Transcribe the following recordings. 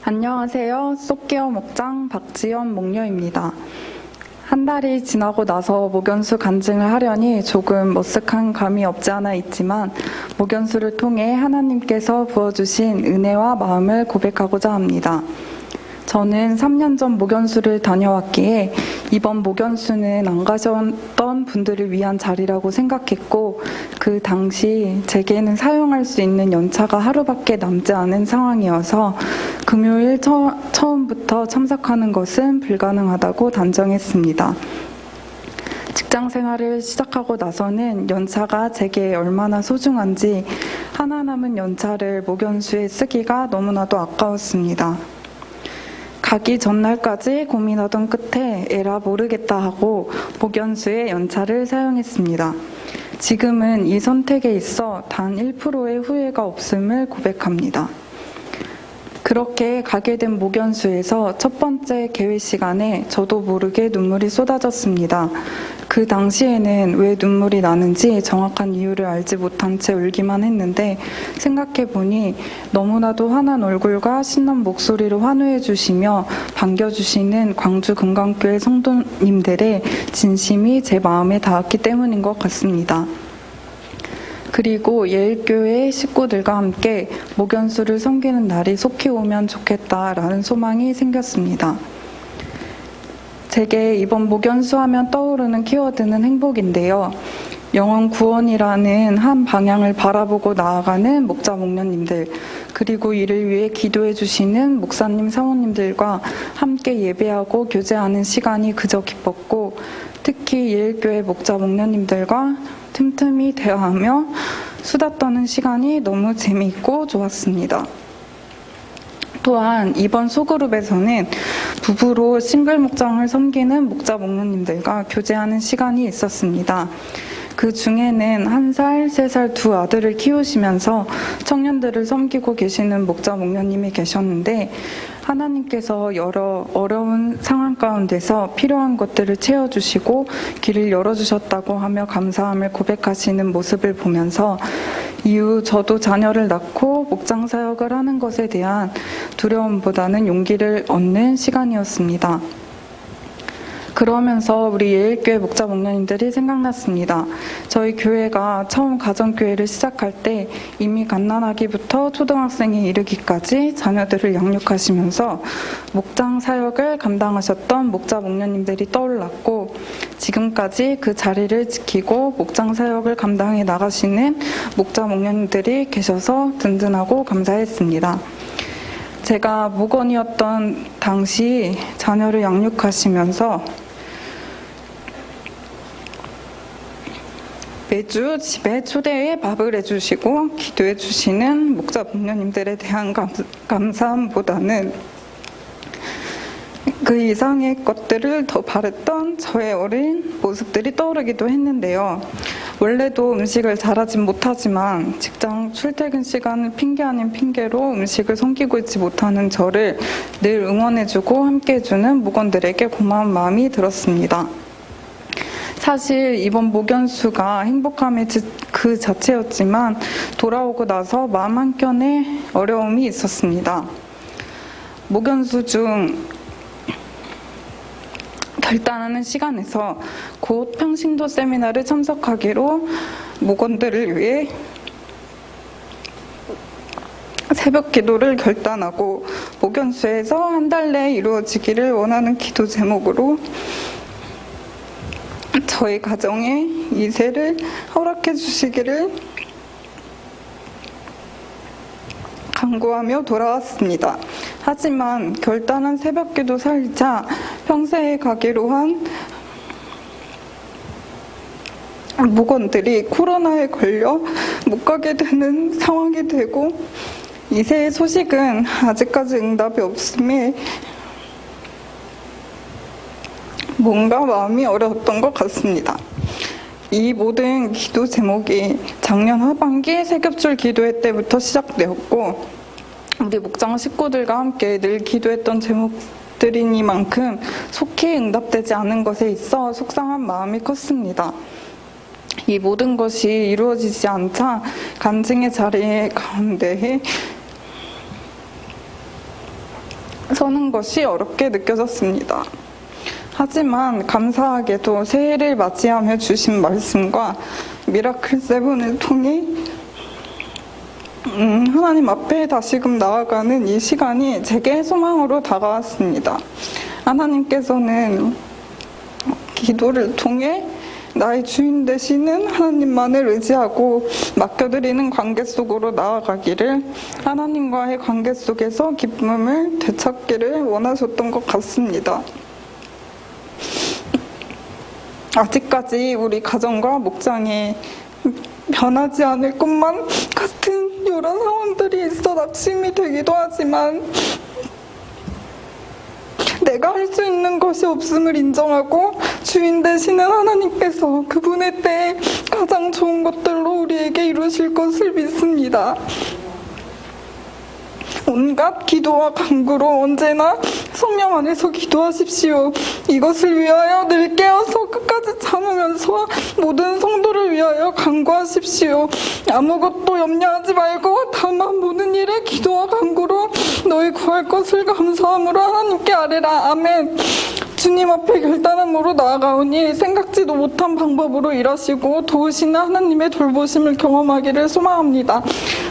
안녕하세요. 쏙기어 목장 박지연 목녀입니다. 한 달이 지나고 나서 목연수 간증을 하려니 조금 머쓱한 감이 없지 않아 있지만 목연수를 통해 하나님께서 부어주신 은혜와 마음을 고백하고자 합니다. 저는 3년 전 목연수를 다녀왔기에 이번 목연수는 안 가셨던 분들을 위한 자리라고 생각했고 그 당시 제게는 사용할 수 있는 연차가 하루밖에 남지 않은 상황이어서 금요일 처음부터 참석하는 것은 불가능하다고 단정했습니다. 직장 생활을 시작하고 나서는 연차가 제게 얼마나 소중한지 하나 남은 연차를 목연수에 쓰기가 너무나도 아까웠습니다. 가기 전날까지 고민하던 끝에 에라 모르겠다 하고 목연수의 연차를 사용했습니다. 지금은 이 선택에 있어 단 1%의 후회가 없음을 고백합니다. 그렇게 가게 된 목연수에서 첫 번째 개회 시간에 저도 모르게 눈물이 쏟아졌습니다. 그 당시에는 왜 눈물이 나는지 정확한 이유를 알지 못한 채 울기만 했는데 생각해보니 너무나도 환한 얼굴과 신난 목소리로 환호해 주시며 반겨주시는 광주 금강교회 성도님들의 진심이 제 마음에 닿았기 때문인 것 같습니다. 그리고 예일교회 식구들과 함께 목연수를 섬기는 날이 속히 오면 좋겠다라는 소망이 생겼습니다. 제게 이번 목연수 하면 떠오르는 키워드는 행복인데요. 영혼 구원이라는 한 방향을 바라보고 나아가는 목자 목녀님들, 그리고 이를 위해 기도해 주시는 목사님 사모님들과 함께 예배하고 교제하는 시간이 그저 기뻤고, 특히 예일교회 목자 목녀님들과 틈틈이 대화하며 수다 떠는 시간이 너무 재미있고 좋았습니다. 또한 이번 소그룹에서는 부부로 싱글 목장을 섬기는 목자 목녀님들과 교제하는 시간이 있었습니다. 그 중에는 1살, 3살 두 아들을 키우시면서 청년들을 섬기고 계시는 목자 목녀님이 계셨는데 하나님께서 여러 어려운 상황 가운데서 필요한 것들을 채워주시고 길을 열어주셨다고 하며 감사함을 고백하시는 모습을 보면서 이후 저도 자녀를 낳고 목장 사역을 하는 것에 대한 두려움보다는 용기를 얻는 시간이었습니다. 그러면서 우리 예일교회 목자 목녀님들이 생각났습니다. 저희 교회가 처음 가정교회를 시작할 때 이미 갓난아기부터 초등학생에 이르기까지 자녀들을 양육하시면서 목장 사역을 감당하셨던 목자 목녀님들이 떠올랐고 지금까지 그 자리를 지키고 목장 사역을 감당해 나가시는 목자 목녀님들이 계셔서 든든하고 감사했습니다. 제가 목원이었던 당시 자녀를 양육하시면서 매주 집에 초대해 밥을 해주시고 기도해 주시는 목자 목녀님들에 대한 감사함보다는 그 이상의 것들을 더 바랬던 저의 어린 모습들이 떠오르기도 했는데요. 원래도 음식을 잘하지 못하지만 직장 출퇴근 시간을 핑계 아닌 핑계로 음식을 섬기고 있지 못하는 저를 늘 응원해주고 함께해주는 목원들에게 고마운 마음이 들었습니다. 사실 이번 목연수가 행복함의 그 자체였지만 돌아오고 나서 마음 한켠에 어려움이 있었습니다. 목연수 중 결단하는 시간에서 곧 평신도 세미나를 참석하기로 목원들을 위해 새벽 기도를 결단하고 목연수에서 한 달 내에 이루어지기를 원하는 기도 제목으로 저희 가정에 이세를 허락해 주시기를 간구하며 돌아왔습니다. 하지만 결단한 새벽기도 살자 평생에 가기로 한 목원들이 코로나에 걸려 못 가게 되는 상황이 되고 이세의 소식은 아직까지 응답이 없음에 뭔가 마음이 어려웠던 것 같습니다. 이 모든 기도 제목이 작년 하반기 새겹줄 기도회 때부터 시작되었고 우리 목장 식구들과 함께 늘 기도했던 제목들이니만큼 속히 응답되지 않은 것에 있어 속상한 마음이 컸습니다. 이 모든 것이 이루어지지 않자 간증의 자리 가운데에 서는 것이 어렵게 느껴졌습니다. 하지만 감사하게도 새해를 맞이하며 주신 말씀과 미라클 세븐을 통해 하나님 앞에 다시금 나아가는 이 시간이 제게 소망으로 다가왔습니다. 하나님께서는 기도를 통해 나의 주인 되시는 하나님만을 의지하고 맡겨드리는 관계 속으로 나아가기를, 하나님과의 관계 속에서 기쁨을 되찾기를 원하셨던 것 같습니다. 아직까지 우리 가정과 목장에 변하지 않을 것만 같은 여러 상황들이 있어 낙심이 되기도 하지만, 내가 할 수 있는 것이 없음을 인정하고 주인 되시는 하나님께서 그분의 때에 가장 좋은 것들로 우리에게 이루실 것을 믿습니다. 온갖 기도와 간구로 언제나 성령 안에서 기도하십시오. 이것을 위하여 늘 깨어서 끝까지 참으면서 모든 성도를 위하여 간구하십시오. 아무것도 염려하지 말고 다만 모든 일에 기도와 간구로 너희 구할 것을 감사함으로 하나님께 아뢰라. 아멘. 주님 앞에 결단함으로 나아가오니 생각지도 못한 방법으로 일하시고 도우시는 하나님의 돌보심을 경험하기를 소망합니다.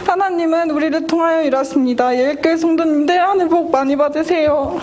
하나님은 우리를 통하여 일하십니다. 예일교회 성도님들 하늘 복 많이 받으세요.